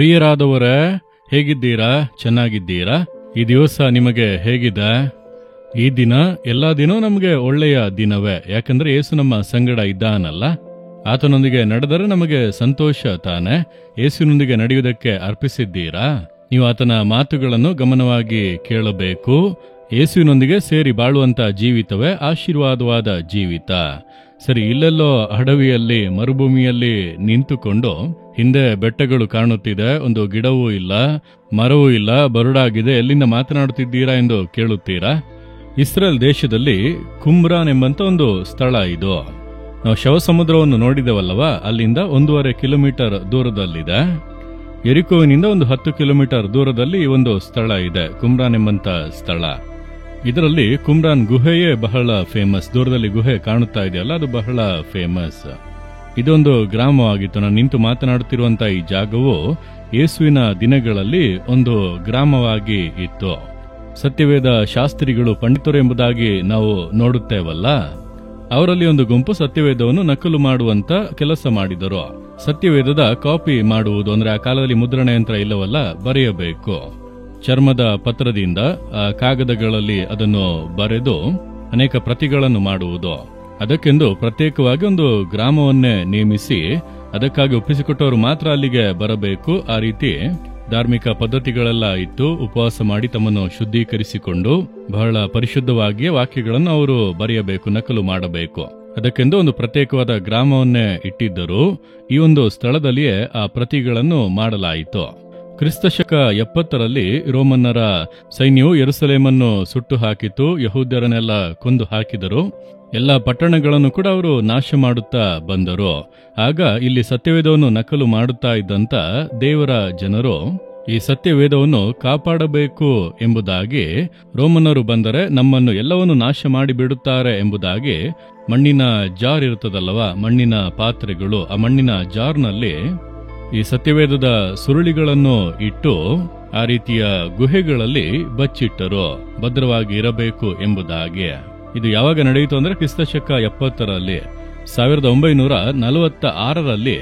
ಪ್ರಿಯರಾದವರೇ, ಹೇಗಿದ್ದೀರಾ? ಚೆನ್ನಾಗಿದ್ದೀರಾ? ಈ ದಿವಸ ನಿಮಗೆ ಹೇಗಿದೆ? ಈ ದಿನ ಎಲ್ಲಾ ದಿನ ನಮಗೆ ಒಳ್ಳೆಯ ದಿನವೇ. ಯಾಕಂದ್ರೆ ಯೇಸು ನಮ್ಮ ಸಂಗಡ ಇದ್ದಾನಲ್ಲ. ಆತನೊಂದಿಗೆ ನಡೆದರೆ ನಮಗೆ ಸಂತೋಷ ತಾನೆ. ಯೇಸುವಿನೊಂದಿಗೆ ನಡೆಯುವುದಕ್ಕೆ ಅರ್ಪಿಸಿದ್ದೀರಾ? ನೀವು ಆತನ ಮಾತುಗಳನ್ನು ಗಮನವಾಗಿ ಕೇಳಬೇಕು. ಯೇಸುವಿನೊಂದಿಗೆ ಸೇರಿ ಬಾಳುವಂತ ಜೀವಿತವೇ ಆಶೀರ್ವಾದವಾದ ಜೀವಿತ. ಸರಿ, ಇಲ್ಲೆಲ್ಲೋ ಅಡವಿಯಲ್ಲಿ ಮರುಭೂಮಿಯಲ್ಲಿ ನಿಂತುಕೊಂಡು ಹಿಂದೆ ಬೆಟ್ಟಗಳು ಕಾಣುತ್ತಿದೆ, ಒಂದು ಗಿಡವೂ ಇಲ್ಲ, ಮರವೂ ಇಲ್ಲ, ಬರಡಾಗಿದೆ, ಎಲ್ಲಿಂದ ಮಾತನಾಡುತ್ತಿದ್ದೀರಾ ಎಂದು ಕೇಳುತ್ತೀರಾ? ಇಸ್ರೇಲ್ ದೇಶದಲ್ಲಿ ಕುಮ್ರಾನ್ ಎಂಬಂತ ಒಂದು ಸ್ಥಳ ಇದು. ನಾವು ಶವ ಸಮುದ್ರವನ್ನು ನೋಡಿದೆವಲ್ಲವಾ, ಅಲ್ಲಿಂದ 1.5 ಕಿಲೋಮೀಟರ್ ದೂರದಲ್ಲಿದೆ. ಯೆರಿಕೋವಿನಿಂದ ಒಂದು 10 ಕಿಲೋಮೀಟರ್ ದೂರದಲ್ಲಿ ಒಂದು ಸ್ಥಳ ಇದೆ, ಕುಮ್ರಾನ್ ಎಂಬಂತ ಸ್ಥಳ. ಇದರಲ್ಲಿ ಕುಮ್ರಾನ್ ಗುಹೆಯೇ ಬಹಳ ಫೇಮಸ್. ದೂರದಲ್ಲಿ ಗುಹೆ ಕಾಣುತ್ತಾ ಇದೆಯಲ್ಲ, ಅದು ಬಹಳ ಫೇಮಸ್. ಇದೊಂದು ಗ್ರಾಮವಾಗಿತ್ತು. ನಾನು ನಿಂತು ಮಾತನಾಡುತ್ತಿರುವಂತಹ ಈ ಜಾಗವು ಯೇಸುವಿನ ದಿನಗಳಲ್ಲಿ ಒಂದು ಗ್ರಾಮವಾಗಿ ಇತ್ತು. ಸತ್ಯವೇದ ಶಾಸ್ತ್ರಿಗಳು, ಪಂಡಿತರು ಎಂಬುದಾಗಿ ನಾವು ನೋಡುತ್ತೇವಲ್ಲ, ಅವರಲ್ಲಿ ಒಂದು ಗುಂಪು ಸತ್ಯವೇದವನ್ನು ನಕಲು ಮಾಡುವಂತ ಕೆಲಸ ಮಾಡಿದರು. ಸತ್ಯವೇದದ ಕಾಪಿ ಮಾಡುವುದು ಅಂದ್ರೆ, ಆ ಕಾಲದಲ್ಲಿ ಮುದ್ರಣ ಯಂತ್ರ ಇಲ್ಲವಲ್ಲ, ಬರೆಯಬೇಕು. ಚರ್ಮದ ಪತ್ರದಿಂದ ಕಾಗದಗಳಲ್ಲಿ ಅದನ್ನು ಬರೆದು ಅನೇಕ ಪ್ರತಿಗಳನ್ನು ಮಾಡುವುದು. ಅದಕ್ಕೆಂದು ಪ್ರತ್ಯೇಕವಾಗಿ ಒಂದು ಗ್ರಾಮವನ್ನೇ ನೇಮಿಸಿ ಅದಕ್ಕಾಗಿ ಒಪ್ಪಿಸಿಕೊಟ್ಟವರು ಮಾತ್ರ ಅಲ್ಲಿಗೆ ಬರಬೇಕು. ಆ ರೀತಿ ಧಾರ್ಮಿಕ ಪದ್ಧತಿಗಳೆಲ್ಲ ಇತ್ತು. ಉಪವಾಸ ಮಾಡಿ ತಮ್ಮನ್ನು ಶುದ್ಧೀಕರಿಸಿಕೊಂಡು ಬಹಳ ಪರಿಶುದ್ಧವಾಗಿ ವಾಕ್ಯಗಳನ್ನು ಅವರು ಬರೆಯಬೇಕು, ನಕಲು ಮಾಡಬೇಕು. ಅದಕ್ಕೆಂದು ಒಂದು ಪ್ರತ್ಯೇಕವಾದ ಗ್ರಾಮವನ್ನೇ ಇಟ್ಟಿದ್ದರು. ಈ ಒಂದು ಸ್ಥಳದಲ್ಲಿಯೇ ಆ ಪ್ರತಿಗಳನ್ನು ಮಾಡಲಾಯಿತು. ಕ್ರಿಸ್ತಶಕ 70ರಲ್ಲಿ ರೋಮನ್ನರ ಸೈನ್ಯವು ಯೆರೂಸಲೇಮನ್ನು ಸುಟ್ಟು ಹಾಕಿತು. ಯಹೂದ್ಯರನ್ನೆಲ್ಲ ಕೊಂದು ಹಾಕಿದರು. ಎಲ್ಲ ಪಟ್ಟಣಗಳನ್ನು ಕೂಡ ಅವರು ನಾಶ ಮಾಡುತ್ತಾ ಬಂದರು. ಆಗ ಇಲ್ಲಿ ಸತ್ಯವೇದವನ್ನು ನಕಲು ಮಾಡುತ್ತಾ ಇದ್ದಂತ ದೇವರ ಜನರು ಈ ಸತ್ಯವೇದವನ್ನು ಕಾಪಾಡಬೇಕು ಎಂಬುದಾಗಿ, ರೋಮನ್ನರು ಬಂದರೆ ನಮ್ಮನ್ನು ಎಲ್ಲವನ್ನು ನಾಶ ಮಾಡಿ ಬಿಡುತ್ತಾರೆ ಎಂಬುದಾಗಿ ಮಣ್ಣಿನ ಜಾರ್ ಇರುತ್ತದಲ್ಲವಾ, ಮಣ್ಣಿನ ಪಾತ್ರೆಗಳು, ಆ ಮಣ್ಣಿನ ಜಾರ್ನಲ್ಲಿ ಈ ಸತ್ಯವೇದದ ಸುರುಳಿಗಳನ್ನು ಇಟ್ಟು ಆ ರೀತಿಯ ಗುಹೆಗಳಲ್ಲಿ ಬಚ್ಚಿಟ್ಟರು, ಭದ್ರವಾಗಿ ಇರಬೇಕು ಎಂಬುದಾಗಿ. ಇದು ಯಾವಾಗ ನಡೆಯಿತು ಅಂದ್ರೆ ಕ್ರಿಸ್ತಶಕ 70ರಲ್ಲಿ. 1946ರಲ್ಲಿ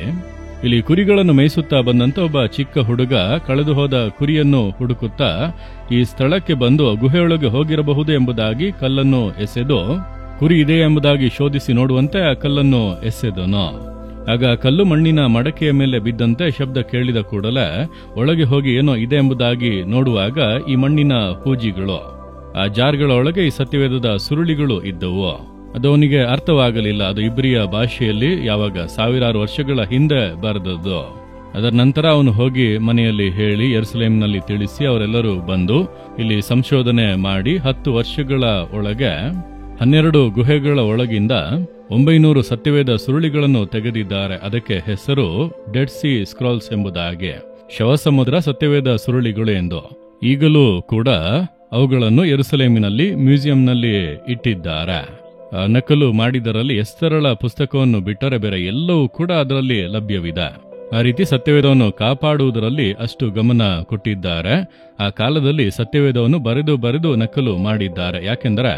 ಇಲ್ಲಿ ಕುರಿಗಳನ್ನು ಮೇಯಿಸುತ್ತಾ ಬಂದಂತ ಒಬ್ಬ ಚಿಕ್ಕ ಹುಡುಗ ಕಳೆದು ಹೋದ ಕುರಿಯನ್ನು ಹುಡುಕುತ್ತಾ ಈ ಸ್ಥಳಕ್ಕೆ ಬಂದು ಗುಹೆಯೊಳಗೆ ಹೋಗಿರಬಹುದು ಎಂಬುದಾಗಿ ಕಲ್ಲನ್ನು ಎಸೆದು, ಕುರಿ ಇದೆ ಎಂಬುದಾಗಿ ಶೋಧಿಸಿ ನೋಡುವಂತೆ ಆ ಕಲ್ಲನ್ನು ಎಸೆದನು. ಆಗ ಕಲ್ಲು ಮಣ್ಣಿನ ಮಡಕೆಯ ಮೇಲೆ ಬಿದ್ದಂತೆ ಶಬ್ದ ಕೇಳಿದ ಕೂಡಲೇ ಒಳಗೆ ಹೋಗಿ ಏನೋ ಇದೆ ಎಂಬುದಾಗಿ ನೋಡುವಾಗ ಈ ಮಣ್ಣಿನ ಹೂಜಿಗಳು, ಆ ಜಾರ್ಗಳ ಒಳಗೆ ಈ ಸತ್ಯವೇದದ ಸುರುಳಿಗಳು ಇದ್ದವು. ಅದು ಅವನಿಗೆ ಅರ್ಥವಾಗಲಿಲ್ಲ. ಅದು ಇಬ್ರಿಯ ಭಾಷೆಯಲ್ಲಿ ಯಾವಾಗ 1000 ವರ್ಷಗಳ ಹಿಂದೆ ಬರೆದದ್ದು. ಅದರ ನಂತರ ಅವನು ಹೋಗಿ ಮನೆಯಲ್ಲಿ ಹೇಳಿ ಯೆರೂಸಲೇಮಿನಲ್ಲಿ ತಿಳಿಸಿ ಅವರೆಲ್ಲರೂ ಬಂದು ಇಲ್ಲಿ ಸಂಶೋಧನೆ ಮಾಡಿ 10 ವರ್ಷಗಳ ಒಳಗೆ 12 ಗುಹೆಗಳ ಒಳಗಿಂದ 900 ಸತ್ಯವೇದ ಸುರುಳಿಗಳನ್ನು ತೆಗೆದಿದ್ದಾರೆ. ಅದಕ್ಕೆ ಹೆಸರು ಡೆಡ್ ಸಿ ಸ್ಕ್ರಾಲ್ಸ್ ಎಂಬುದಾಗಿ, ಶವಸಮುದ್ರ ಸತ್ಯವೇದ ಸುರುಳಿಗಳು ಎಂದು. ಈಗಲೂ ಕೂಡ ಅವುಗಳನ್ನು ಯೆರೂಸಲೇಮಿನಲ್ಲಿ ಮ್ಯೂಸಿಯಂನಲ್ಲಿ ಇಟ್ಟಿದ್ದಾರೆ. ನಕಲು ಮಾಡಿದರಲ್ಲಿ ಎಸ್ತರಳ ಪುಸ್ತಕವನ್ನು ಬಿಟ್ಟರೆ ಬೇರೆ ಎಲ್ಲವೂ ಕೂಡ ಅದರಲ್ಲಿ ಲಭ್ಯವಿದೆ. ಆ ರೀತಿ ಸತ್ಯವೇದವನ್ನು ಕಾಪಾಡುವುದರಲ್ಲಿ ಅಷ್ಟು ಗಮನ ಕೊಟ್ಟಿದ್ದಾರೆ. ಆ ಕಾಲದಲ್ಲಿ ಸತ್ಯವೇದವನ್ನು ಬರೆದು ನಕಲು ಮಾಡಿದ್ದಾರೆ. ಯಾಕೆಂದರೆ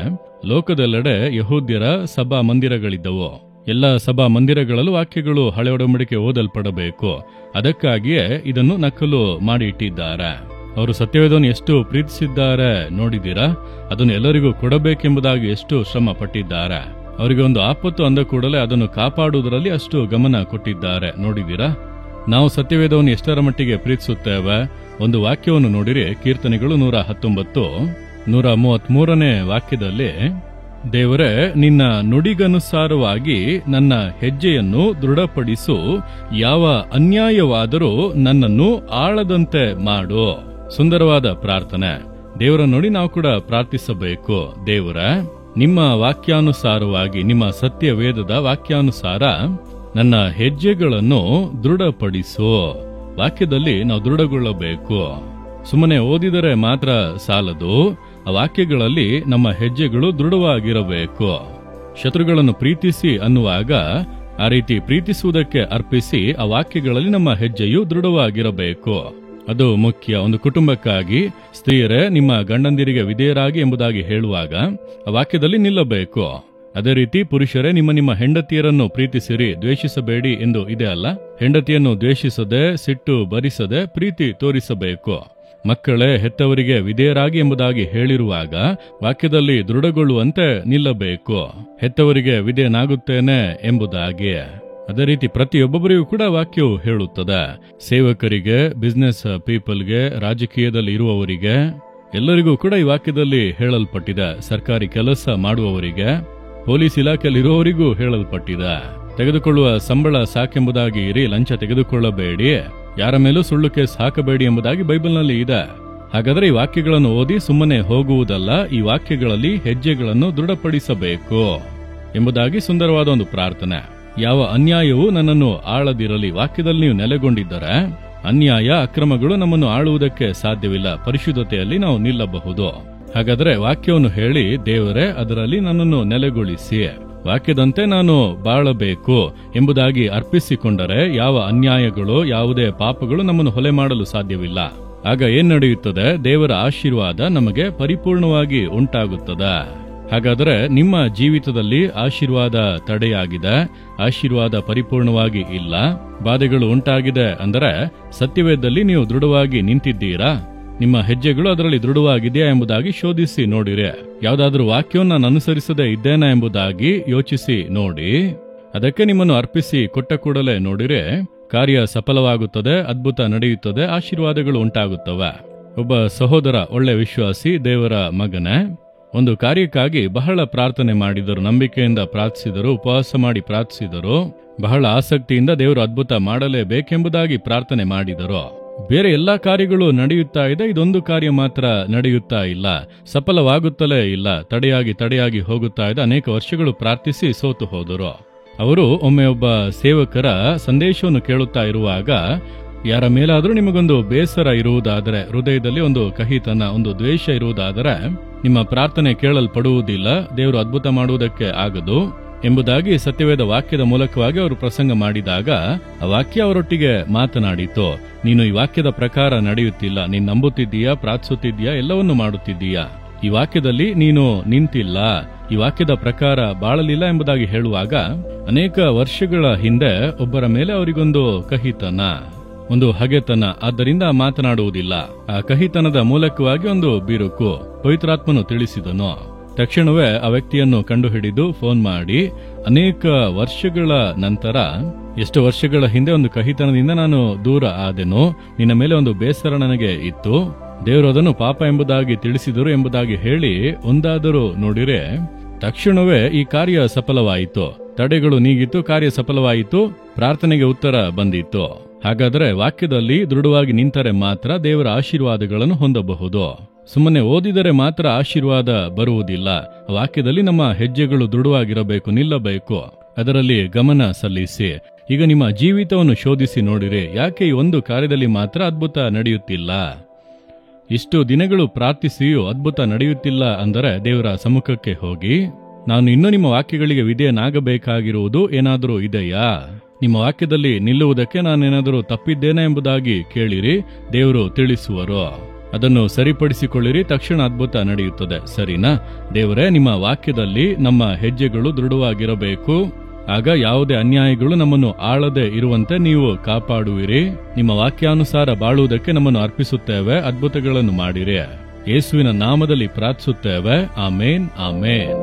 ಲೋಕದೆಲ್ಲೆಡೆ ಯಹೂದ್ಯರ ಸಭಾ ಮಂದಿರಗಳಿದ್ದವು. ಎಲ್ಲ ಸಭಾ ಮಂದಿರಗಳಲ್ಲೂ ವಾಕ್ಯಗಳು ಹಳೆ ಒಡಂಬಡಿಕೆ ಓದಲ್ಪಡಬೇಕು. ಅದಕ್ಕಾಗಿಯೇ ಇದನ್ನು ನಕಲು ಮಾಡಿ ಇಟ್ಟಿದ್ದಾರೆ. ಅವರು ಸತ್ಯವೇದವನ್ನು ಎಷ್ಟು ಪ್ರೀತಿಸಿದ್ದಾರೆ ನೋಡಿದ್ದೀರಾ? ಅದನ್ನು ಎಲ್ಲರಿಗೂ ಕೊಡಬೇಕೆಂಬುದಾಗಿ ಎಷ್ಟು ಶ್ರಮ ಪಟ್ಟಿದ್ದಾರೆ. ಅವರಿಗೆ ಒಂದು ಆಪತ್ತು ಅಂದ ಕೂಡಲೇ ಅದನ್ನು ಕಾಪಾಡುವುದರಲ್ಲಿ ಅಷ್ಟು ಗಮನ ಕೊಟ್ಟಿದ್ದಾರೆ ನೋಡಿದ್ದೀರಾ? ನಾವು ಸತ್ಯವೇದವನ್ನು ಎಷ್ಟರ ಮಟ್ಟಿಗೆ ಪ್ರೀತಿಸುತ್ತೇವೆ? ಒಂದು ವಾಕ್ಯವನ್ನು ನೋಡಿರಿ, ಕೀರ್ತನೆಗಳು 119 133ನೇ ವಾಕ್ಯದಲ್ಲಿ, ದೇವರೇ, ನಿನ್ನ ನುಡಿಗನುಸಾರವಾಗಿ ನನ್ನ ಹೆಜ್ಜೆಯನ್ನು ದೃಢಪಡಿಸು, ಯಾವ ಅನ್ಯಾಯವಾದರೂ ನನ್ನನ್ನು ಆಳದಂತೆ ಮಾಡು. ಸುಂದರವಾದ ಪ್ರಾರ್ಥನೆ. ದೇವರ ನೋಡಿ ನಾವು ಕೂಡ ಪ್ರಾರ್ಥಿಸಬೇಕು. ದೇವರೇ, ನಿಮ್ಮ ವಾಕ್ಯಾನುಸಾರವಾಗಿ, ನಿಮ್ಮ ಸತ್ಯವೇದದ ವಾಕ್ಯಾನುಸಾರ ನನ್ನ ಹೆಜ್ಜೆಗಳನ್ನು ದೃಢಪಡಿಸು. ವಾಕ್ಯದಲ್ಲಿ ನಾವು ದೃಢಗೊಳ್ಳಬೇಕು. ಸುಮ್ಮನೆ ಓದಿದರೆ ಮಾತ್ರ ಸಾಲದು. ಆ ವಾಕ್ಯಗಳಲ್ಲಿ ನಮ್ಮ ಹೆಜ್ಜೆಗಳು ದೃಢವಾಗಿರಬೇಕು. ಶತ್ರುಗಳನ್ನು ಪ್ರೀತಿಸಿ ಅನ್ನುವಾಗ ಆ ರೀತಿ ಪ್ರೀತಿಸುವುದಕ್ಕೆ ಅರ್ಪಿಸಿ ಆ ವಾಕ್ಯಗಳಲ್ಲಿ ನಮ್ಮ ಹೆಜ್ಜೆಯು ದೃಢವಾಗಿರಬೇಕು. ಅದು ಮುಖ್ಯ. ಒಂದು ಕುಟುಂಬಕ್ಕಾಗಿ ಸ್ತ್ರೀಯರೇ ನಿಮ್ಮ ಗಂಡಂದಿರಿಗೆ ವಿಧೇಯರಾಗಿ ಎಂಬುದಾಗಿ ಹೇಳುವಾಗ ಆ ವಾಕ್ಯದಲ್ಲಿ ನಿಲ್ಲಬೇಕು. ಅದೇ ರೀತಿ ಪುರುಷರೇ ನಿಮ್ಮ ನಿಮ್ಮ ಹೆಂಡತಿಯರನ್ನು ಪ್ರೀತಿಸಿರಿ, ದ್ವೇಷಿಸಬೇಡಿ ಎಂದು ಇದೆ ಅಲ್ಲ. ಹೆಂಡತಿಯನ್ನು ದ್ವೇಷಿಸದೆ, ಸಿಟ್ಟು ಬರಿಸದೆ ಪ್ರೀತಿ ತೋರಿಸಬೇಕು. ಮಕ್ಕಳೇ, ಹೆತ್ತವರಿಗೆ ವಿಧೇಯರಾಗಿ ಎಂಬುದಾಗಿ ಹೇಳಿರುವಾಗ ವಾಕ್ಯದಲ್ಲಿ ದೃಢಗೊಳ್ಳುವಂತೆ ನಿಲ್ಲಬೇಕು. ಹೆತ್ತವರಿಗೆ ವಿಧೇಯನಾಗುತ್ತೇನೆ ಎಂಬುದಾಗಿ. ಅದೇ ರೀತಿ ಪ್ರತಿಯೊಬ್ಬೊಬ್ಬರಿಗೂ ಕೂಡ ವಾಕ್ಯವು ಹೇಳುತ್ತದೆ. ಸೇವಕರಿಗೆ, ಬಿಸ್ನೆಸ್ ಪೀಪಲ್ಗೆ, ರಾಜಕೀಯದಲ್ಲಿ ಇರುವವರಿಗೆ ಎಲ್ಲರಿಗೂ ಕೂಡ ಈ ವಾಕ್ಯದಲ್ಲಿ ಹೇಳಲ್ಪಟ್ಟಿದೆ. ಸರ್ಕಾರಿ ಕೆಲಸ ಮಾಡುವವರಿಗೆ, ಪೊಲೀಸ್ ಇಲಾಖೆಯಲ್ಲಿರುವವರಿಗೂ ಹೇಳಲ್ಪಟ್ಟಿದೆ. ತೆಗೆದುಕೊಳ್ಳುವ ಸಂಬಳ ಸಾಕೆಂಬುದಾಗಿ ಇರಿ, ಲಂಚ ತೆಗೆದುಕೊಳ್ಳಬೇಡಿ, ಯಾರ ಮೇಲೂ ಸುಳ್ಳು ಕೇಸ್ ಹಾಕಬೇಡಿ ಎಂಬುದಾಗಿ ಬೈಬಲ್ನಲ್ಲಿ ಇದೆ. ಹಾಗಾದರೆ ಈ ವಾಕ್ಯಗಳನ್ನು ಓದಿ ಸುಮ್ಮನೆ ಹೋಗುವುದಲ್ಲ, ಈ ವಾಕ್ಯಗಳಲ್ಲಿ ಹೆಜ್ಜೆಗಳನ್ನು ದೃಢಪಡಿಸಬೇಕು ಎಂಬುದಾಗಿ ಸುಂದರವಾದ ಒಂದು ಪ್ರಾರ್ಥನೆ. ಯಾವ ಅನ್ಯಾಯವೂ ನನ್ನನ್ನು ಆಳದಿರಲಿ. ವಾಕ್ಯದಲ್ಲಿ ನೀವು ನೆಲೆಗೊಂಡಿದ್ದರೆ ಅನ್ಯಾಯ, ಅಕ್ರಮಗಳು ನಮ್ಮನ್ನು ಆಳುವುದಕ್ಕೆ ಸಾಧ್ಯವಿಲ್ಲ. ಪರಿಶುದ್ಧತೆಯಲ್ಲಿ ನಾವು ನಿಲ್ಲಬಹುದು. ಹಾಗಾದರೆ ವಾಕ್ಯವನ್ನು ಹೇಳಿ, ದೇವರೇ ಅದರಲ್ಲಿ ನನ್ನನ್ನು ನೆಲೆಗೊಳಿಸಿ, ವಾಕ್ಯದಂತೆ ನಾನು ಬಾಳಬೇಕು ಎಂಬುದಾಗಿ ಅರ್ಪಿಸಿಕೊಂಡರೆ ಯಾವ ಅನ್ಯಾಯಗಳು, ಯಾವುದೇ ಪಾಪಗಳು ನಮ್ಮನ್ನು ಹೊಲೆ ಮಾಡಲು ಸಾಧ್ಯವಿಲ್ಲ. ಆಗ ಏನ್ ನಡೆಯುತ್ತದೆ? ದೇವರ ಆಶೀರ್ವಾದ ನಮಗೆ ಪರಿಪೂರ್ಣವಾಗಿ ಉಂಟಾಗುತ್ತದೆ. ಹಾಗಾದರೆ ನಿಮ್ಮ ಜೀವಿತದಲ್ಲಿ ಆಶೀರ್ವಾದ ತಡೆಯಾಗಿದೆ, ಆಶೀರ್ವಾದ ಪರಿಪೂರ್ಣವಾಗಿ ಇಲ್ಲ, ಬಾಧೆಗಳು ಉಂಟಾಗಿದೆ ಅಂದರೆ ಸತ್ಯವೇದದಲ್ಲಿ ನೀವು ದೃಢವಾಗಿ ನಿಂತಿದ್ದೀರಾ? ನಿಮ್ಮ ಹೆಜ್ಜೆಗಳು ಅದರಲ್ಲಿ ದೃಢವಾಗಿದೆಯಾ ಎಂಬುದಾಗಿ ಶೋಧಿಸಿ ನೋಡಿರಿ. ಯಾವುದಾದ್ರೂ ವಾಕ್ಯವನ್ನು ನಾನು ಅನುಸರಿಸದೇ ಇದ್ದೇನಾ ಎಂಬುದಾಗಿ ಯೋಚಿಸಿ ನೋಡಿ. ಅದಕ್ಕೆ ನಿಮ್ಮನ್ನು ಅರ್ಪಿಸಿ ಕೊಟ್ಟ ಕೂಡಲೇ ನೋಡಿರೆ ಕಾರ್ಯ ಸಫಲವಾಗುತ್ತದೆ, ಅದ್ಭುತ ನಡೆಯುತ್ತದೆ, ಆಶೀರ್ವಾದಗಳು ಉಂಟಾಗುತ್ತವೆ. ಒಬ್ಬ ಸಹೋದರ, ಒಳ್ಳೆ ವಿಶ್ವಾಸಿ, ದೇವರ ಮಗನೇ, ಒಂದು ಕಾರ್ಯಕ್ಕಾಗಿ ಬಹಳ ಪ್ರಾರ್ಥನೆ ಮಾಡಿದರು, ನಂಬಿಕೆಯಿಂದ ಪ್ರಾರ್ಥಿಸಿದರು, ಉಪವಾಸ ಮಾಡಿ ಪ್ರಾರ್ಥಿಸಿದರು, ಬಹಳ ಆಸಕ್ತಿಯಿಂದ ದೇವರು ಅದ್ಭುತ ಮಾಡಲೇಬೇಕೆಂಬುದಾಗಿ ಪ್ರಾರ್ಥನೆ ಮಾಡಿದರು. ಬೇರೆ ಎಲ್ಲಾ ಕಾರ್ಯಗಳು ನಡೆಯುತ್ತಾ ಇದೆ, ಇದೊಂದು ಕಾರ್ಯ ಮಾತ್ರ ನಡೆಯುತ್ತಾ ಇಲ್ಲ, ಸಫಲವಾಗುತ್ತಲೇ ಇಲ್ಲ, ತಡೆಯಾಗಿ ಹೋಗುತ್ತಾ ಇದೆ. ಅನೇಕ ವರ್ಷಗಳು ಪ್ರಾರ್ಥಿಸಿ ಸೋತು ಹೋದರು. ಅವರು ಒಮ್ಮೆ ಒಬ್ಬ ಸೇವಕರ ಸಂದೇಶವನ್ನು ಕೇಳುತ್ತಾ ಇರುವಾಗ, ಯಾರ ಮೇಲಾದರೂ ನಿಮಗೊಂದು ಬೇಸರ ಇರುವುದಾದರೆ, ಹೃದಯದಲ್ಲಿ ಒಂದು ಕಹಿತನ, ಒಂದು ದ್ವೇಷ ಇರುವುದಾದರೆ, ನಿಮ್ಮ ಪ್ರಾರ್ಥನೆ ಕೇಳಲ್ಪಡುವುದಿಲ್ಲ, ದೇವರು ಅದ್ಭುತ ಮಾಡುವುದಕ್ಕೆ ಆಗದು ಎಂಬುದಾಗಿ ಸತ್ಯವೇದ ವಾಕ್ಯದ ಮೂಲಕವಾಗಿ ಅವರು ಪ್ರಸಂಗ ಮಾಡಿದಾಗ ಆ ವಾಕ್ಯ ಅವರೊಟ್ಟಿಗೆ ಮಾತನಾಡಿತು. ನೀನು ಈ ವಾಕ್ಯದ ಪ್ರಕಾರ ನಡೆಯುತ್ತಿಲ್ಲ, ನೀನು ನಂಬುತ್ತಿದ್ದೀಯಾ, ಪ್ರಾರ್ಥಿಸುತ್ತಿದ್ದೀಯಾ, ಎಲ್ಲವನ್ನೂ ಮಾಡುತ್ತಿದ್ದೀಯಾ, ಈ ವಾಕ್ಯದಲ್ಲಿ ನೀನು ನಿಂತಿಲ್ಲ, ಈ ವಾಕ್ಯದ ಪ್ರಕಾರ ಬಾಳಲಿಲ್ಲ ಎಂಬುದಾಗಿ ಹೇಳುವಾಗ ಅನೇಕ ವರ್ಷಗಳ ಹಿಂದೆ ಒಬ್ಬರ ಮೇಲೆ ಅವರಿಗೊಂದು ಕಹಿತನ, ಒಂದು ಹಗೆತನ, ಆದ್ದರಿಂದ ಮಾತನಾಡುವುದಿಲ್ಲ. ಆ ಕಹಿತನದ ಮೂಲಕವಾಗಿ ಒಂದು ಬಿರುಕು ಪವಿತ್ರಾತ್ಮನು ತಿಳಿಸಿದನು. ತಕ್ಷಣವೇ ಆ ವ್ಯಕ್ತಿಯನ್ನು ಕಂಡುಹಿಡಿದು ಫೋನ್ ಮಾಡಿ, ಅನೇಕ ವರ್ಷಗಳ ನಂತರ, ಎಷ್ಟು ವರ್ಷಗಳ ಹಿಂದೆ ಒಂದು ಕಹಿತನದಿಂದ ನಾನು ದೂರ ಆದೆನು, ನಿನ್ನ ಮೇಲೆ ಒಂದು ಬೇಸರ ನನಗೆ ಇತ್ತು, ದೇವರು ಅದನ್ನು ಪಾಪ ಎಂಬುದಾಗಿ ತಿಳಿಸಿದರು ಎಂಬುದಾಗಿ ಹೇಳಿ ಒಂದಾದರೂ ನೋಡಿರೆ, ತಕ್ಷಣವೇ ಈ ಕಾರ್ಯ ಸಫಲವಾಯಿತು, ತಡೆಗಳು ನೀಗಿತು, ಕಾರ್ಯ ಸಫಲವಾಯಿತು, ಪ್ರಾರ್ಥನೆಗೆ ಉತ್ತರ ಬಂದಿತ್ತು. ಹಾಗಾದರೆ ವಾಕ್ಯದಲ್ಲಿ ದೃಢವಾಗಿ ನಿಂತರೆ ಮಾತ್ರ ದೇವರ ಆಶೀರ್ವಾದಗಳನ್ನು ಹೊಂದಬಹುದು. ಸುಮ್ಮನೆ ಓದಿದರೆ ಮಾತ್ರ ಆಶೀರ್ವಾದ ಬರುವುದಿಲ್ಲ. ವಾಕ್ಯದಲ್ಲಿ ನಮ್ಮ ಹೆಜ್ಜೆಗಳು ದೃಢವಾಗಿರಬೇಕು, ನಿಲ್ಲಬೇಕು, ಅದರಲ್ಲಿ ಗಮನ ಸಲ್ಲಿಸಿ. ಈಗ ನಿಮ್ಮ ಜೀವಿತವನ್ನು ಶೋಧಿಸಿ ನೋಡಿರಿ, ಯಾಕೆ ಈ ಒಂದು ಕಾರ್ಯದಲ್ಲಿ ಮಾತ್ರ ಅದ್ಭುತ ನಡೆಯುತ್ತಿಲ್ಲ? ಇಷ್ಟು ದಿನಗಳು ಪ್ರಾರ್ಥಿಸಿಯೂ ಅದ್ಭುತ ನಡೆಯುತ್ತಿಲ್ಲ ಅಂದರೆ ದೇವರ ಸಮ್ಮುಖಕ್ಕೆ ಹೋಗಿ, ನಾನು ಇನ್ನೂ ನಿಮ್ಮ ವಾಕ್ಯಗಳಿಗೆ ವಿಧೇಯನಾಗಬೇಕಾಗಿರುವುದು ಏನಾದರೂ ಇದೆಯಾ? ನಿಮ್ಮ ವಾಕ್ಯದಲ್ಲಿ ನಿಲ್ಲುವುದಕ್ಕೆ ನಾನೇನಾದರೂ ತಪ್ಪಿದ್ದೇನೆ ಎಂಬುದಾಗಿ ಕೇಳಿರಿ, ದೇವರು ತಿಳಿಸುವರು. ಅದನ್ನು ಸರಿಪಡಿಸಿಕೊಳ್ಳಿರಿ, ತಕ್ಷಣ ಅದ್ಭುತ ನಡೆಯುತ್ತದೆ. ಸರಿನಾ? ದೇವರೇ, ನಿಮ್ಮ ವಾಕ್ಯದಲ್ಲಿ ನಮ್ಮ ಹೆಜ್ಜೆಗಳು ದೃಢವಾಗಿರಬೇಕು, ಆಗ ಯಾವುದೇ ಅನ್ಯಾಯಗಳು ನಮ್ಮನ್ನು ಆಳದೆ ಇರುವಂತೆ ನೀವು ಕಾಪಾಡುವಿರಿ. ನಿಮ್ಮ ವಾಕ್ಯಾನುಸಾರ ಬಾಳುವುದಕ್ಕೆ ನಮ್ಮನ್ನು ಅರ್ಪಿಸುತ್ತೇವೆ, ಅದ್ಭುತಗಳನ್ನು ಮಾಡಿರಿ. ಯೇಸುವಿನ ನಾಮದಲ್ಲಿ ಪ್ರಾರ್ಥಿಸುತ್ತೇವೆ. ಆಮೇನ್, ಆಮೇನ್.